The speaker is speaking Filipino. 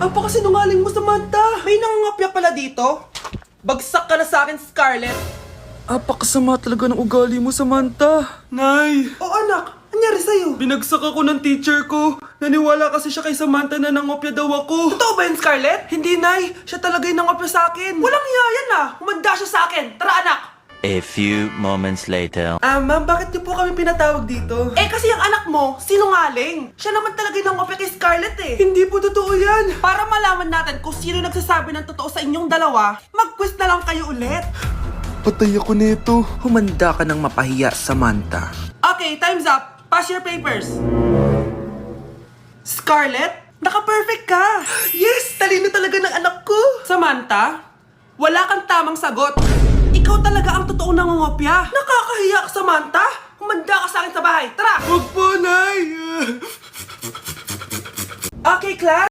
Apakasinungaling mo, Samantha. May nangangapya pala dito. Bagsak ka na sa akin, Scarlett. Apakasama talaga ng ugali mo, Samantha. Nay! O anak, anyari sa'yo? Binagsak ako ng teacher ko. Naniwala kasi siya kay Samantha na nangopya daw ako. Totoo ba yun, Scarlett? Hindi, Nay. Siya talaga yung nangopya sa akin. Walang iya yan ah. Humanda siya sa akin. Tara, anak. A few moments later. Ma'am, bakit niyo po kami pinatawag dito? Eh kasi yung anak mo, sinungaling. Siya naman talaga yung nangopya kay Scarlett eh. Hindi po totoo yan. Para malaman natin kung sino nagsasabi ng totoo sa inyong dalawa, mag-quiz na lang kayo ulit. Patay ako nito. Humanda ka ng mapahiya, Samantha. Okay, time's up. Pass your papers. Scarlett, naka-perfect ka. Yes! Talino talaga ng anak ko. Samantha, wala kang tamang sagot. Ikaw talaga ang totoong nangungopya. Nakakahiya ka, Samantha. Humanda ka sa akin sa bahay. Tara! Huwag po, Nay. Okay, class.